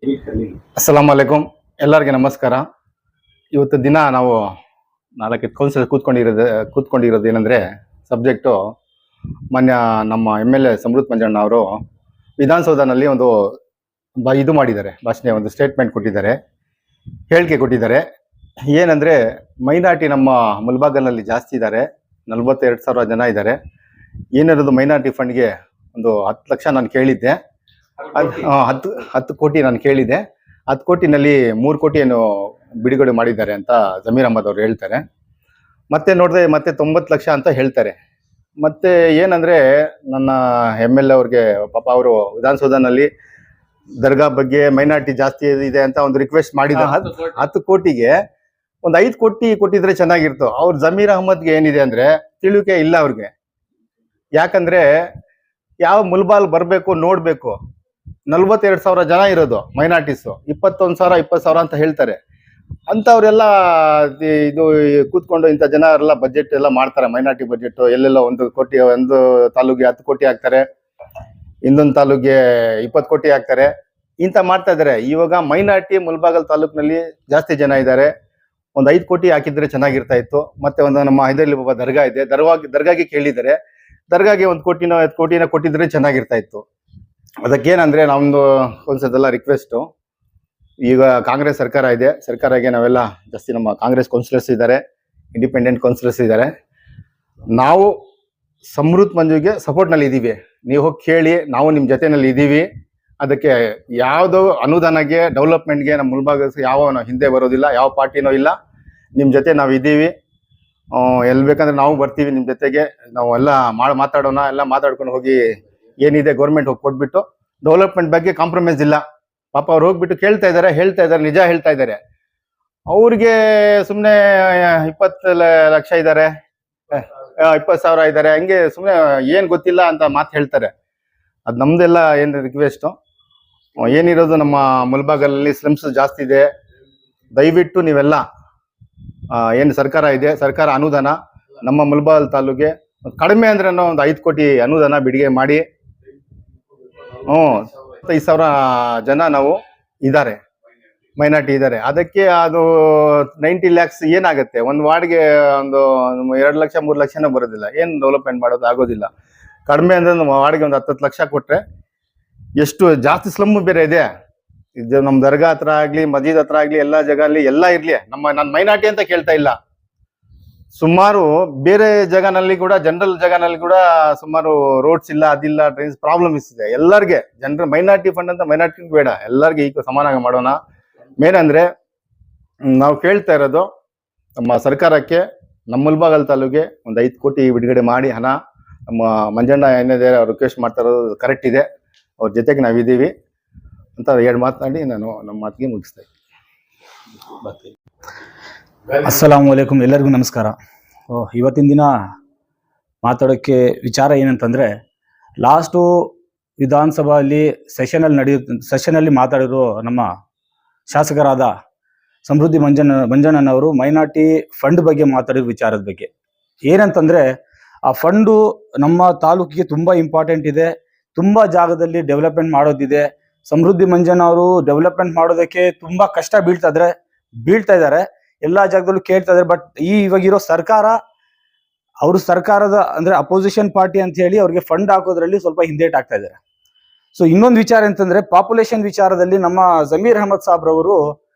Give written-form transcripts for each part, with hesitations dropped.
ಅಸ್ಸಲಾಂ ವಲೈಕುಂ. ಎಲ್ಲರಿಗೆ ನಮಸ್ಕಾರ. ಇವತ್ತು ದಿನ ನಾವು 4 ಕೌನ್ಸಿಲ್ ಕೂತ್ಕೊಂಡಿರೋದು ಏನಂದ್ರೆ ಸಬ್ಜೆಕ್ಟು ಮಾನ್ಯ ನಮ್ಮ MLA ಸಮೃದ್ಧ ಮಂಜಣ್ಣ ಅವರು ವಿಧಾನಸೌಧನಲ್ಲಿ ಒಂದು ಇದು ಮಾಡಿದ್ದಾರೆ, ಭಾಷಣ, ಒಂದು ಸ್ಟೇಟ್ಮೆಂಟ್ ಕೊಟ್ಟಿದ್ದಾರೆ, ಹೇಳಿಕೆ ಕೊಟ್ಟಿದ್ದಾರೆ. ಏನಂದ್ರೆ ಮೈನಾರಿಟಿ ನಮ್ಮ ಮುಲ್ಬಾಗಲ್ನಲ್ಲಿ ಜಾಸ್ತಿ ಇದ್ದಾರೆ, 42,000 ಜನ ಇದ್ದಾರೆ. ಏನಿರೋದು ಮೈನಾರಿಟಿ ಫಂಡ್ಗೆ ಒಂದು 10 ಲಕ್ಷ ನಾನು ಕೇಳಿದ್ದೆ, 10 ಕೋಟಿ ನಾನು ಕೇಳಿದ್ದೆ. 10 ಕೋಟಿನಲ್ಲಿ 3 ಕೋಟಿ ಏನು ಬಿಡುಗಡೆ ಮಾಡಿದ್ದಾರೆ ಅಂತ ಜಮೀರ್ ಅಹಮದ್ ಅವರು ಹೇಳ್ತಾರೆ. ಮತ್ತೆ ನೋಡಿದ್ರೆ ಮತ್ತೆ 90 ಲಕ್ಷ ಅಂತ ಹೇಳ್ತಾರೆ. ಮತ್ತೆ ಏನಂದ್ರೆ ನನ್ನ MLA ಅವ್ರಿಗೆ ಪಾಪ ಅವರು ವಿಧಾನಸೌಧನಲ್ಲಿ ದರ್ಗಾ ಬಗ್ಗೆ ಮೈನಾರಿಟಿ ಜಾಸ್ತಿ ಇದೆ ಅಂತ ಒಂದು ರಿಕ್ವೆಸ್ಟ್ ಮಾಡಿದ 10 ಕೋಟಿಗೆ ಒಂದು 5 ಕೋಟಿ ಕೊಟ್ಟಿದ್ರೆ ಚೆನ್ನಾಗಿರ್ತು. ಅವ್ರ ಜಮೀರ್ ಅಹಮದ್ಗೆ ಏನಿದೆ ಅಂದ್ರೆ ತಿಳುವಿಕೆ ಇಲ್ಲ ಅವ್ರಿಗೆ. ಯಾಕಂದ್ರೆ ಯಾವ ಮುಲ್ಬಾಲ್ ಬರಬೇಕು ನೋಡ್ಬೇಕು, 42,000 ಜನ ಇರೋದು ಮೈನಾರಿಟೀಸು, 21,000 20,000 ಅಂತ ಹೇಳ್ತಾರೆ. ಅಂತವ್ರೆಲ್ಲ ಇದು ಕೂತ್ಕೊಂಡು ಇಂಥ ಜನ ಎಲ್ಲ ಬಜೆಟ್ ಎಲ್ಲ ಮಾಡ್ತಾರೆ. ಮೈನಾರಿಟಿ ಬಜೆಟ್ ಎಲ್ಲೆಲ್ಲ 1 ಕೋಟಿ, ಒಂದು ತಾಲೂಕಿಗೆ 10 ಕೋಟಿ ಹಾಕ್ತಾರೆ, ಇನ್ನೊಂದು ತಾಲೂಕಿಗೆ 20 ಕೋಟಿ ಹಾಕ್ತಾರೆ, ಇಂಥ ಮಾಡ್ತಾ ಇದ್ದಾರೆ. ಇವಾಗ ಮೈನಾರಿಟಿ ಮುಲ್ಬಾಗಲ್ ತಾಲೂಕಿನಲ್ಲಿ ಜಾಸ್ತಿ ಜನ ಇದ್ದಾರೆ, ಒಂದು 5 ಕೋಟಿ ಹಾಕಿದ್ರೆ ಚೆನ್ನಾಗಿರ್ತಾ ಇತ್ತು. ಮತ್ತೆ ಒಂದು ನಮ್ಮ ಇದರಲ್ಲಿ ಒಬ್ಬ ದರ್ಗಾ ಇದೆ, ದರ್ಗಾಗೆ ಕೇಳಿದ್ದಾರೆ, ದರ್ಗಾಗೆ 1 ಕೋಟಿನ 10 ಕೋಟಿನ ಕೊಟ್ಟಿದ್ರೆ ಚೆನ್ನಾಗಿರ್ತಾ ಇತ್ತು. ಅದಕ್ಕೇನಂದ್ರೆ ನಮ್ದು ಒಂದ್ಸದೆಲ್ಲ ರಿಕ್ವೆಸ್ಟು, ಈಗ ಕಾಂಗ್ರೆಸ್ ಸರ್ಕಾರ ಇದೆ, ಸರ್ಕಾರಕ್ಕೆ ನಾವೆಲ್ಲ ಜಾಸ್ತಿ ನಮ್ಮ ಕಾಂಗ್ರೆಸ್ ಕೌನ್ಸಿಲರ್ಸ್ ಇದ್ದಾರೆ, ಇಂಡಿಪೆಂಡೆಂಟ್ ಕೌನ್ಸಿಲರ್ಸ್ ಇದ್ದಾರೆ. ನಾವು ಸಮೃದ್ಧ ಮಂಜುಗೆ ಸಪೋರ್ಟ್ನಲ್ಲಿ ಇದ್ದೀವಿ, ನೀವು ಹೋಗಿ ಕೇಳಿ, ನಾವು ನಿಮ್ಮ ಜೊತೆನಲ್ಲಿ ಇದ್ದೀವಿ. ಅದಕ್ಕೆ ಯಾವುದೋ ಅನುದಾನಕ್ಕೆ ಡೆವಲಪ್ಮೆಂಟ್ಗೆ ನಮ್ಮ ಮುಲ್ಬಾಗ ಯಾವ ಹಿಂದೆ ಬರೋದಿಲ್ಲ, ಯಾವ ಪಾರ್ಟಿನೂ ಇಲ್ಲ, ನಿಮ್ಮ ಜೊತೆ ನಾವು ಇದ್ದೀವಿ. ಎಲ್ಲಿ ಬೇಕಂದ್ರೆ ನಾವು ಬರ್ತೀವಿ ನಿಮ್ಮ ಜೊತೆಗೆ, ನಾವು ಎಲ್ಲ ಮಾತಾಡೋಣ, ಎಲ್ಲ ಮಾತಾಡ್ಕೊಂಡು ಹೋಗಿ ಏನಿದೆ ಗೌರ್ಮೆಂಟ್ ಹೋಗಿ ಕೊಟ್ಬಿಟ್ಟು ಡೆವಲಪ್ಮೆಂಟ್ ಬಗ್ಗೆ ಕಾಂಪ್ರಮೈಸ್ ಇಲ್ಲ. ಪಾಪ ಅವ್ರು ಹೋಗ್ಬಿಟ್ಟು ಹೇಳ್ತಾ ಇದ್ದಾರೆ, ನಿಜ ಹೇಳ್ತಾ ಇದ್ದಾರೆ. ಅವ್ರಿಗೆ ಸುಮ್ಮನೆ 20 ಲಕ್ಷ ಇದ್ದಾರೆ, 20,000 ಇದ್ದಾರೆ, ಹಂಗೆ ಸುಮ್ಮನೆ ಏನು ಗೊತ್ತಿಲ್ಲ ಅಂತ ಮಾತು ಹೇಳ್ತಾರೆ. ಅದು ನಮ್ದೆಲ್ಲ ಏನು ರಿಕ್ವೆಸ್ಟು, ಏನಿರೋದು ನಮ್ಮ ಮುಲ್ಬಾಗಲಲ್ಲಿ ಸ್ಲಮ್ಸ್ ಜಾಸ್ತಿ ಇದೆ, ದಯವಿಟ್ಟು ನೀವೆಲ್ಲ ಏನು ಸರ್ಕಾರ ಇದೆ, ಸರ್ಕಾರ ಅನುದಾನ ನಮ್ಮ ಮುಲ್ಬಾಗಲ್ ತಾಲೂಕಿಗೆ ಕಡಿಮೆ ಅಂದ್ರೆ ಒಂದು 5 ಕೋಟಿ ಅನುದಾನ ಬಿಡುಗಡೆ ಮಾಡಿ. 5,000 ಜನ ನಾವು ಇದ್ದಾರೆ, ಮೈನಾರಿಟಿ ಇದ್ದಾರೆ. ಅದಕ್ಕೆ ಅದು 90 ಲ್ಯಾಕ್ಸ್ ಏನಾಗುತ್ತೆ, ಒಂದು ವಾರ್ಡ್ಗೆ ಒಂದು 2 ಲಕ್ಷ 3 ಲಕ್ಷನೂ ಬರೋದಿಲ್ಲ, ಏನು ಡೆವಲಪ್ಮೆಂಟ್ ಮಾಡೋದು ಆಗೋದಿಲ್ಲ. ಕಡಿಮೆ ಅಂದ್ರೆ ನಮ್ಮ ವಾರ್ಡ್ಗೆ ಒಂದು 10 ಲಕ್ಷ ಕೊಟ್ಟರೆ ಎಷ್ಟು ಜಾಸ್ತಿ ಸ್ಲಮ್ ಬೇರೆ ಇದೆ. ಇದು ನಮ್ಮ ದರ್ಗಾ ಹತ್ರ ಆಗಲಿ, ಮಜೀದ್ ಹತ್ರ ಆಗಲಿ, ಎಲ್ಲ ಜಾಗಲ್ಲಿ ಎಲ್ಲ ಇರಲಿ, ನಾನು ಮೈನಾರಿಟಿ ಅಂತ ಕೇಳ್ತಾ ಇಲ್ಲ. ಸುಮಾರು ಬೇರೆ ಜಾಗನಲ್ಲಿ ಕೂಡ, ಜನರಲ್ ಜಾಗನಲ್ಲಿ ಕೂಡ ಸುಮಾರು ರೋಡ್ಸ್ ಇಲ್ಲ, ಅದಿಲ್ಲ, ಡ್ರೈನ್ಸ್ ಪ್ರಾಬ್ಲಮ್ಸ್ ಇದೆ. ಎಲ್ಲರಿಗೆ ಜನರ ಮೈನಾರಿಟಿ ಫಂಡ್ ಅಂತ ಮೈನಾರಿಟಿ ಬೇಡ, ಎಲ್ಲರಿಗೆ ಈಗ ಸಮಾನಾಗಿ ಮಾಡೋಣ. ಮೇನ್ ಅಂದ್ರೆ ನಾವು ಕೇಳ್ತಾ ಇರೋದು ನಮ್ಮ ಸರ್ಕಾರಕ್ಕೆ, ನಮ್ಮ ಮುಲ್ಬಾಗಲ್ ತಾಲೂಕಿಗೆ ಒಂದು 5 ಕೋಟಿ ಬಿಡುಗಡೆ ಮಾಡಿ ಹಣ. ನಮ್ಮ ಮಂಜಣ್ಣ ಏನಿದೆ ಅವ್ರು ರಿಕ್ವೆಸ್ಟ್ ಮಾಡ್ತಾ ಇರೋದು ಕರೆಕ್ಟ್ ಇದೆ, ಅವ್ರ ಜೊತೆಗೆ ನಾವಿದ್ದೀವಿ ಅಂತ 2 ಮಾತನಾಡಿ ನಾನು ನಮ್ಮ ಮಾತಿಗೆ ಮುಗಿಸ್ತಾ ಇದ್ದೀನಿ. ಅಸ್ಸಲಾಂ ವಲೈಕುಂ, ಎಲ್ಲರಿಗೂ ನಮಸ್ಕಾರ. ಇವತ್ತಿನ ದಿನ ಮಾತಾಡೋಕ್ಕೆ ವಿಚಾರ ಏನಂತಂದರೆ, ಲಾಸ್ಟು ವಿಧಾನಸಭೆಯಲ್ಲಿ ಸೆಷನಲ್ಲಿ ಮಾತಾಡಿರೋ ನಮ್ಮ ಶಾಸಕರಾದ ಸಮೃದ್ಧಿ ಮಂಜಣ್ಣನವರು ಮೈನಾರಿಟಿ ಫಂಡ್ ಬಗ್ಗೆ ಮಾತಾಡಿರೋ ವಿಚಾರದ ಬಗ್ಗೆ ಏನಂತಂದರೆ, ಆ ಫಂಡು ನಮ್ಮ ತಾಲೂಕಿಗೆ ತುಂಬ ಇಂಪಾರ್ಟೆಂಟ್ ಇದೆ, ತುಂಬ ಜಾಗದಲ್ಲಿ ಡೆವಲಪ್ಮೆಂಟ್ ಮಾಡೋದಿದೆ. ಸಮೃದ್ಧಿ ಮಂಜಣ್ಣ ಅವರು ಡೆವಲಪ್ಮೆಂಟ್ ಮಾಡೋದಕ್ಕೆ ತುಂಬ ಕಷ್ಟ ಬೀಳ್ತಾ ಇದ್ದಾರೆ, ಎಲ್ಲ ಜಾಗದಲ್ಲೂ ಕೇಳ್ತಾ ಇದ್ದಾರೆ. ಬಟ್ ಇವಾಗಿರೋ ಸರ್ಕಾರ, ಅವರು ಸರ್ಕಾರದ ಅಂದ್ರೆ ಅಪೋಸಿಷನ್ ಪಾರ್ಟಿ ಅಂತ ಹೇಳಿ ಅವ್ರಿಗೆ ಫಂಡ್ ಹಾಕೋದ್ರಲ್ಲಿ ಸ್ವಲ್ಪ ಹಿಂದೇಟ್ ಆಗ್ತಾ ಇದ್ದಾರೆ. ಸೊ ಇನ್ನೊಂದು ವಿಚಾರ ಅಂತಂದ್ರೆ, ಪಾಪ್ಯುಲೇಷನ್ ವಿಚಾರದಲ್ಲಿ ನಮ್ಮ ಜಮೀರ್ ಅಹಮದ್ ಸಾಬ್ರವರು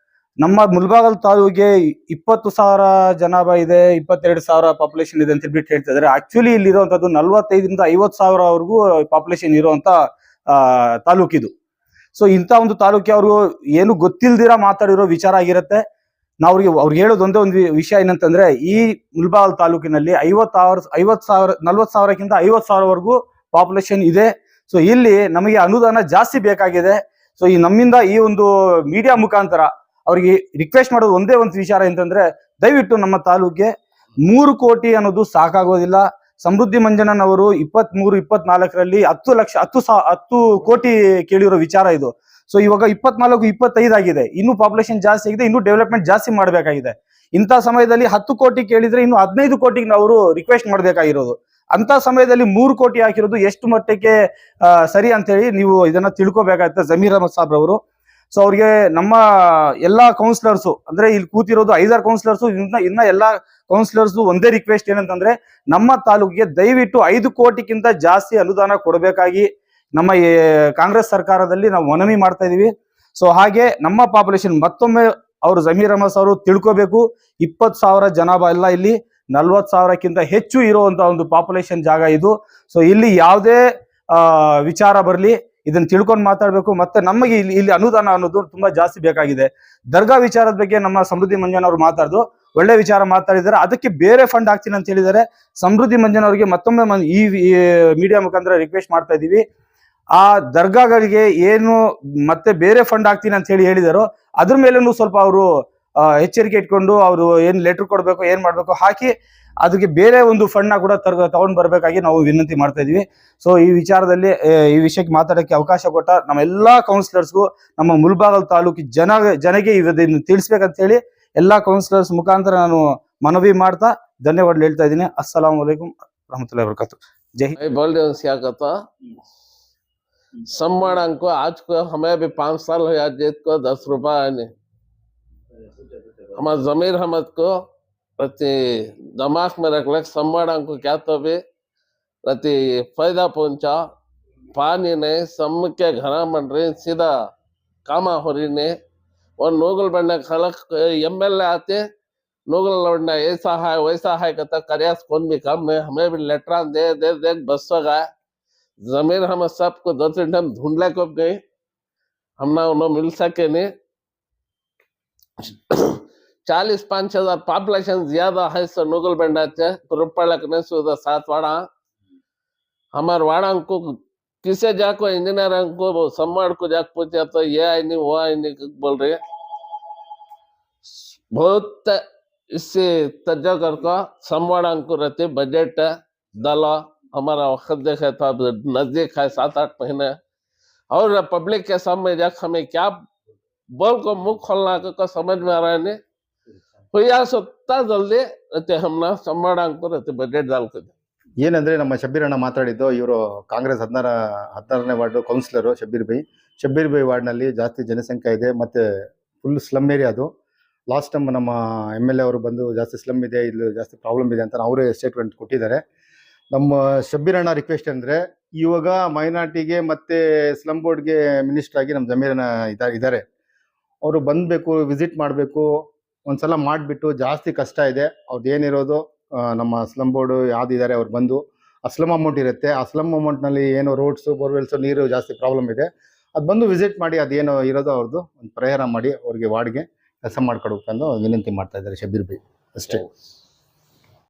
ನಮ್ಮ ಮುಲ್ಬಾಗಲ್ ತಾಲೂಕಿಗೆ 20,000 ಜನಾಭಾ ಇದೆ, 22,000 ಪಾಪ್ಯುಲೇಷನ್ ಇದೆ ಅಂತ ಹೇಳ್ಬಿಟ್ಟು ಹೇಳ್ತಾ ಇದ್ದಾರೆ. ಆಕ್ಚುಲಿ ಇಲ್ಲಿ ಇರುವಂತದ್ದು 45,000 to 50,000 ಪಾಪ್ಯುಲೇಷನ್ ಇರುವಂತ ತಾಲೂಕಿದು. ಸೊ ಇಂಥ ಒಂದು ತಾಲೂಕಿ ಅವ್ರಿಗೂ ಏನು ಗೊತ್ತಿಲ್ದಿರ ಮಾತಾಡಿರೋ ವಿಚಾರ ಆಗಿರುತ್ತೆ. ನಾವು ಅವ್ರಿಗೆ ಹೇಳೋದು ಒಂದೇ ಒಂದು ವಿಷಯ ಏನಂತಂದ್ರೆ, ಈ ಮುಲ್ಬಾಗಲ್ ತಾಲೂಕಿನಲ್ಲಿ 40,000ಕ್ಕಿಂತ 50,000ವರೆಗೂ ಪಾಪ್ಯುಲೇಷನ್ ಇದೆ. ಸೊ ಇಲ್ಲಿ ನಮಗೆ ಅನುದಾನ ಜಾಸ್ತಿ ಬೇಕಾಗಿದೆ. ಸೊ ಈ ನಮ್ಮಿಂದ ಈ ಒಂದು ಮೀಡಿಯಾ ಮುಖಾಂತರ ಅವ್ರಿಗೆ ರಿಕ್ವೆಸ್ಟ್ ಮಾಡೋದು ಒಂದೇ ಒಂದು ವಿಚಾರ ಅಂತಂದ್ರೆ, ದಯವಿಟ್ಟು ನಮ್ಮ ತಾಲೂಕಿಗೆ 3 ಕೋಟಿ ಅನ್ನೋದು ಸಾಕಾಗೋದಿಲ್ಲ. ಸಮೃದ್ಧಿ ಮಂಜಣ್ಣನವರು 23-24ರಲ್ಲಿ 10 ಕೋಟಿ ಕೇಳಿರೋ ವಿಚಾರ ಇದು. ಸೊ ಇವಾಗ 24-25 ಆಗಿದೆ, ಇನ್ನು ಪಾಪ್ಯುಲೇಷನ್ ಜಾಸ್ತಿ ಆಗಿದೆ, ಇನ್ನು ಡೆವಲಪ್ಮೆಂಟ್ ಜಾಸ್ತಿ ಮಾಡಬೇಕಾಗಿದೆ. ಇಂಥ ಸಮಯದಲ್ಲಿ 10 ಕೋಟಿ ಕೇಳಿದ್ರೆ ಇನ್ನು 15 ಕೋಟಿಗೆ ಅವರು ರಿಕ್ವೆಸ್ಟ್ ಮಾಡಬೇಕಾಗಿರೋದು. ಅಂತ ಸಮಯದಲ್ಲಿ 3 ಕೋಟಿ ಹಾಕಿರೋದು ಎಷ್ಟು ಮಟ್ಟಕ್ಕೆ ಸರಿ ಅಂತ ಹೇಳಿ ನೀವು ಇದನ್ನ ತಿಳ್ಕೊಬೇಕಾಗುತ್ತೆ ಜಮೀರ್ ಅಹಮದ್ ಸಾಬ್ ಅವರು. ಸೊ ಅವ್ರಿಗೆ ನಮ್ಮ ಎಲ್ಲಾ ಕೌನ್ಸಿಲರ್ಸ್ ಅಂದ್ರೆ ಇಲ್ಲಿ ಕೂತಿರೋದು 5 ಕೌನ್ಸಿಲರ್ಸ್, ಇನ್ನ ಎಲ್ಲಾ ಕೌನ್ಸಿಲರ್ಸ್ ಒಂದೇ ರಿಕ್ವೆಸ್ಟ್ ಏನಂತಂದ್ರೆ ನಮ್ಮ ತಾಲೂಕಿಗೆ ದಯವಿಟ್ಟು 5 ಕೋಟಿಗಿಂತ ಜಾಸ್ತಿ ಅನುದಾನ ಕೊಡಬೇಕಾಗಿ ನಮ್ಮ ಕಾಂಗ್ರೆಸ್ ಸರ್ಕಾರದಲ್ಲಿ ನಾವು ಮನವಿ ಮಾಡ್ತಾ ಇದೀವಿ. ಸೊ ಹಾಗೆ ನಮ್ಮ ಪಾಪ್ಯುಲೇಷನ್ ಮತ್ತೊಮ್ಮೆ ಅವರು ಜಮೀರ್ ಅಹಮದ್ ಅವರು ತಿಳ್ಕೋಬೇಕು, 20,000 ಜನಾಭಾ ಇಲ್ಲ, ಇಲ್ಲಿ 40,000ಕ್ಕಿಂತ ಹೆಚ್ಚು ಇರುವಂತ ಒಂದು ಪಾಪ್ಯುಲೇಷನ್ ಜಾಗ ಇದು. ಸೊ ಇಲ್ಲಿ ಯಾವುದೇ ವಿಚಾರ ಬರಲಿ ಇದನ್ನ ತಿಳ್ಕೊಂಡು ಮಾತಾಡ್ಬೇಕು. ಮತ್ತೆ ನಮಗೆ ಇಲ್ಲಿ ಅನುದಾನ ಅನ್ನೋದು ತುಂಬಾ ಜಾಸ್ತಿ ಬೇಕಾಗಿದೆ. ದರ್ಗಾ ವಿಚಾರದ ಬಗ್ಗೆ ನಮ್ಮ ಸಮೃದ್ಧಿ ಮಂಜನ್ ಅವರು ಮಾತಾಡಿದ್ರು, ಒಳ್ಳೆ ವಿಚಾರ ಮಾತಾಡಿದ್ದಾರೆ. ಅದಕ್ಕೆ ಬೇರೆ ಫಂಡ್ ಹಾಕ್ತೀನಿ ಅಂತ ಹೇಳಿದ್ದಾರೆ. ಸಮೃದ್ಧಿ ಮಂಜನ್ ಅವರಿಗೆ ಮತ್ತೊಮ್ಮೆ ಈ ಮೀಡಿಯಾ ಮುಖಾಂತರ ರಿಕ್ವೆಸ್ಟ್ ಮಾಡ್ತಾ ಇದೀವಿ, ಆ ದರ್ಗಾಗಳಿಗೆ ಏನು ಮತ್ತೆ ಬೇರೆ ಫಂಡ್ ಹಾಕ್ತೀನಿ ಅಂತ ಹೇಳಿದಾರೋ ಅದ್ರ ಮೇಲೂ ಸ್ವಲ್ಪ ಅವರು ಎಚ್ಚರಿಕೆ ಇಟ್ಕೊಂಡು ಅವರು ಏನ್ ಲೆಟರ್ ಕೊಡ್ಬೇಕು, ಏನ್ ಮಾಡ್ಬೇಕು ಹಾಕಿ ಅದಕ್ಕೆ ಬೇರೆ ಒಂದು ಫಂಡ್ ನ ಕೂಡ ತಗೊಂಡ್ ಬರ್ಬೇಕಾಗಿ ನಾವು ವಿನಂತಿ ಮಾಡ್ತಾ ಇದೀವಿ. ಸೊ ಈ ವಿಚಾರದಲ್ಲಿ ಈ ವಿಷಯಕ್ಕೆ ಮಾತಾಡಕ್ಕೆ ಅವಕಾಶ ಕೊಟ್ಟ ನಮ್ಮ ಎಲ್ಲಾ ಕೌನ್ಸಿಲರ್ಸ್ಗೂ, ನಮ್ಮ ಮುಲ್ಬಾಗಲ್ ತಾಲೂಕಿ ಜನಗೆ ಇದನ್ನು ತಿಳಿಸ್ಬೇಕಂತ ಹೇಳಿ ಎಲ್ಲಾ ಕೌನ್ಸಿಲರ್ಸ್ ಮುಖಾಂತರ ನಾನು ಮನವಿ ಮಾಡ್ತಾ ಧನ್ಯವಾದ ಹೇಳ್ತಾ ಇದ್ದೀನಿ. ಅಸ್ಸಲಾಂ ವಲೈಕುಂ रहमतुल्लाहि वबरकातुहू। जय हिंद। मैं बोल रहा हूँ क्या कहता सम्मान को आज को हमें भी 5 साल हो या जीत को 10 रुपया नहीं हमारे जमीर अहमद को प्रति दिमाग में रख लग सम्मान को क्या तो भी प्रति फायदा पहुंचा पानी नहीं सम के घर बन रहे सीधा कामा हो रही ने और नोगल बनने खलक MLA आते नोगल लौटना ऐसा है वैसा है कहता करियास कौन भी काम में हमें भी लेटरा दे बस गए जमीर हम सबको 2-3 टाइम ढूंढने को गए हम ना उन्हें मिल सके नहीं 40-5 हजार पॉपुलेशन ज्यादा है सो नोगल बंडा रुपलक ने सुधा 7 वाड़ा हमारे वाड़ा को किसे जाको इंजीनियर को सम्मान को जाक पूछा तो ये आई नहीं वो आई नहीं बोल रहे बहुत इससे तज्जा करके सम्मान को रहते बजट दला हमारा वक्त देखा था नजदीक है 7-8 महीने और पब्लिक के सामने जाकर हमें क्या बोल को मुख खोलना को समझ में आ रहा है नहीं तो या सत्ता जल्दी रहते हम ना सम्मान को रहते बजट डाल के ಏನಂದ್ರೆ ನಮ್ಮ ಶಬ್ಬೀರ್ ಅಣ್ಣ ಮಾತಾಡಿದ್ದು, ಇವರು ಕಾಂಗ್ರೆಸ್ 16ನೇ ವಾರ್ಡ್ ಕೌನ್ಸಿಲರು ಶಬ್ಬೀರ್ ಬೈ ವಾರ್ಡ್ನಲ್ಲಿ ಜಾಸ್ತಿ ಜನಸಂಖ್ಯೆ ಇದೆ, ಮತ್ತೆ ಫುಲ್ ಸ್ಲಮ್ ಏರಿಯಾ ಅದು. ಲಾಸ್ಟ್ ಟೈಮ್ ನಮ್ಮ MLA ಅವರು ಬಂದು ಜಾಸ್ತಿ ಸ್ಲಮ್ ಇದೆ, ಇಲ್ಲಿ ಜಾಸ್ತಿ ಪ್ರಾಬ್ಲಮ್ ಇದೆ ಅಂತ ಅವರೇ ಸ್ಟೇಟ್ಮೆಂಟ್ ಕೊಟ್ಟಿದ್ದಾರೆ. ನಮ್ಮ ಶಬ್ಬೀರ್ ಅಣ್ಣ ರಿಕ್ವೆಸ್ಟ್ ಅಂದರೆ, ಇವಾಗ ಮೈನಾರಿಟಿಗೆ ಮತ್ತು ಸ್ಲಮ್ ಬೋರ್ಡ್ಗೆ ಮಿನಿಸ್ಟರ್ ಆಗಿ ನಮ್ಮ ಜಮೀರನ ಇದ್ದಾರೆ, ಅವರು ಬಂದಬೇಕು, ವಿಸಿಟ್ ಮಾಡಬೇಕು, ಒಂದ್ಸಲ ಮಾಡಿಬಿಟ್ಟು. ಜಾಸ್ತಿ ಕಷ್ಟ ಇದೆ ಅವ್ರದ್ದು ಏನಿರೋದು. ನಮ್ಮ ಸ್ಲಮ್ ಬೋರ್ಡು ಯಾವ್ದಿದ್ದಾರೆ ಅವ್ರು ಬಂದು ಆ ಸ್ಲಮ್ ಅಮೌಂಟ್ ಇರುತ್ತೆ, ಆ ಸ್ಲಮ್ ಅಮೌಂಟ್ನಲ್ಲಿ ಏನು ರೋಡ್ಸು ಬೋರ್ವೆಲ್ಸು ನೀರು ಜಾಸ್ತಿ ಪ್ರಾಬ್ಲಮ್ ಇದೆ, ಅದು ಬಂದು ವಿಸಿಟ್ ಮಾಡಿ ಅದೇನು ಇರೋದು ಅವ್ರದ್ದು ಒಂದು ಪರಿಹಾರ ಮಾಡಿ ಅವ್ರಿಗೆ ವಾರ್ಡ್ಗೆ ಕೆಲಸ ಮಾಡ್ಕೊಡ್ಬೇಕಂದು ವಿನಂತಿ ಮಾಡ್ತಾ ಇದ್ದಾರೆ ಶಬ್ಬೀರ್ ಬೈ ಅಷ್ಟೇ.